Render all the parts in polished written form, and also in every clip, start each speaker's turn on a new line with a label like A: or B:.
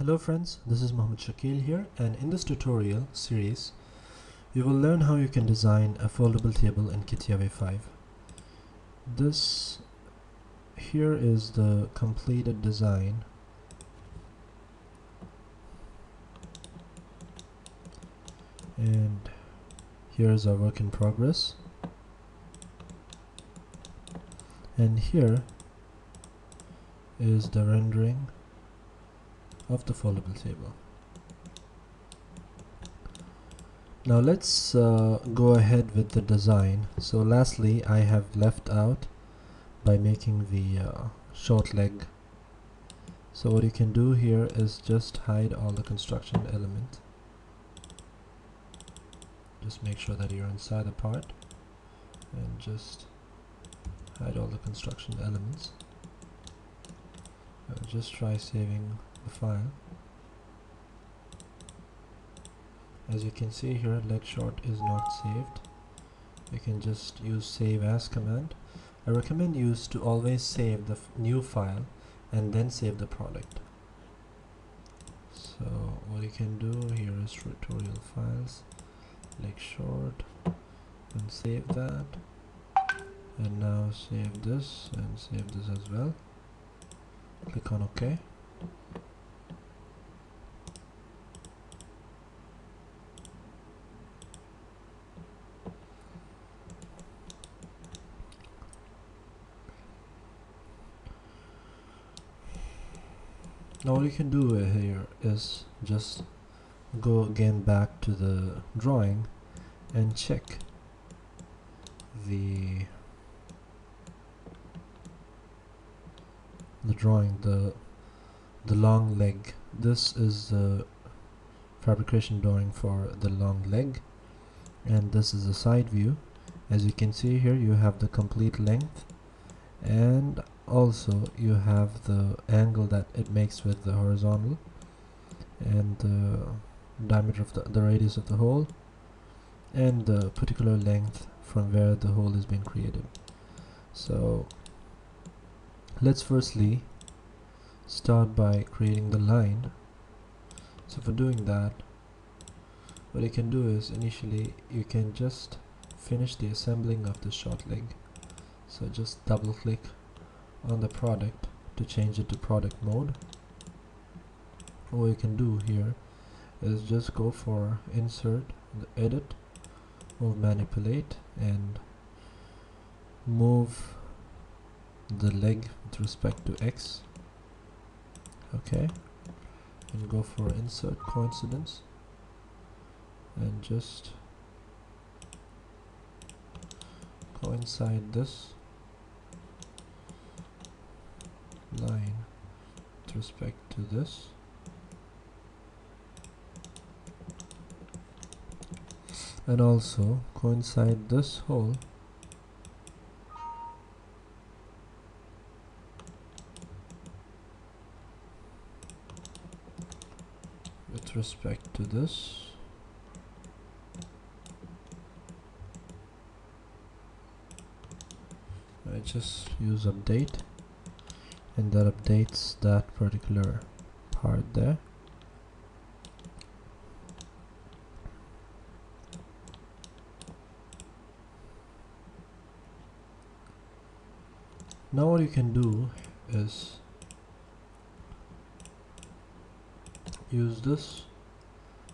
A: Hello friends, this is Mohammed Shakil here, and in this tutorial series you will learn how you can design a foldable table in CATIA V5. This here is the completed design, and here is our work in progress, and here is the rendering of the foldable table. Now let's go ahead with the design. So lastly, I have left out by making the short leg. So what you can do here is just hide all the construction element. Just make sure that you're inside the part and just hide all the construction elements. Just try saving the file. As you can see here, leg short is not saved. You can just use save as command. I recommend you to always save the new file and then save the product. So what you can do here is tutorial files, leg short, and save that, and now save this and save this as well. Click on OK. Now what you can do here is just go again back to the drawing and check the drawing, the long leg. This is the fabrication drawing for the long leg, and this is the side view. As you can see here, you have the complete length, and also you have the angle that it makes with the horizontal, and the diameter of the radius of the hole, and the particular length from where the hole is being created. So let's firstly start by creating the line. So for doing that, what you can do is initially you can just finish the assembling of the short leg. So just double click on the product to change it to product mode. What you can do here is just go for insert, the edit, move manipulate, and move the leg with respect to X. Okay, and go for insert coincidence and just coincide this line with respect to this, and also coincide this hole with respect to this. I just use update, and that updates that particular part there. Now what you can do is use this.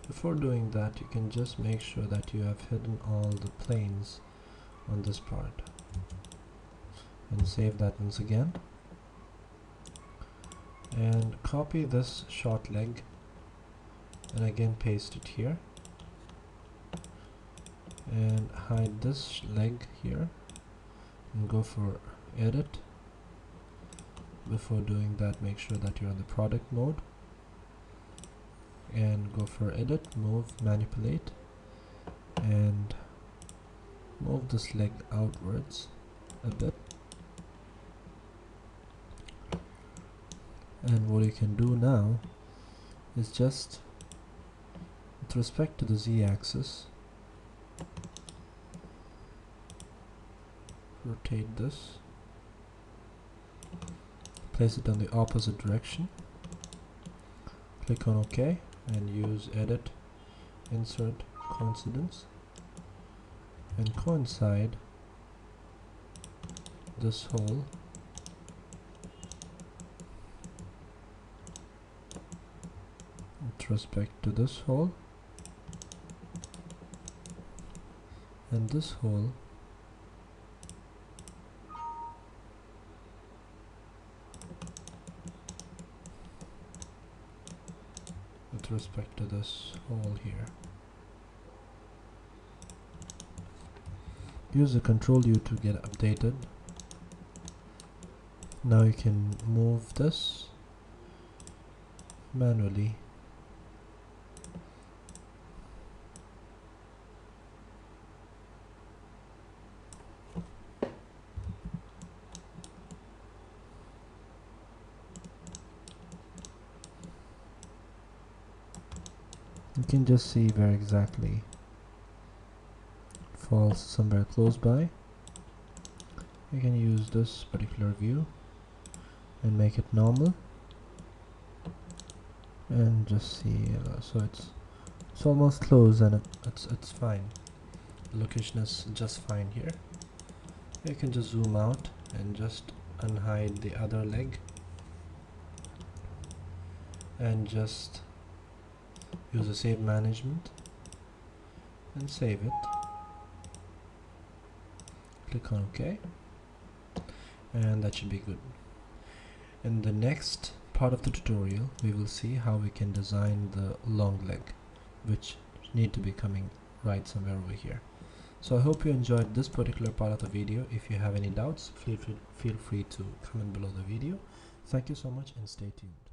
A: Before doing that, you can just make sure that you have hidden all the planes on this part, and save that once again, and copy this short leg and again paste it here, and hide this leg here, and go for edit. Before doing that, make sure that you're on the product mode, and go for edit, move manipulate, and move this leg outwards a bit. And what you can do now is just with respect to the z-axis, rotate this, place it on the opposite direction, Click on OK and use edit, insert coincidence, and coincide this hole with respect to this hole, and this hole with respect to this hole here. Use the Control U to get updated. Now you can move this manually. You can just see where exactly it falls somewhere close by. You can use this particular view and make it normal, and just see. So it's almost close, and it's fine. The location is just fine here. You can just zoom out and just unhide the other leg, and just use the save management and save it. Click on OK, and that should be good. In the next part of the tutorial, we will see how we can design the long leg, which need to be coming right somewhere over here. So I hope you enjoyed this particular part of the video. If you have any doubts, feel free to comment below the video. Thank you so much and stay tuned.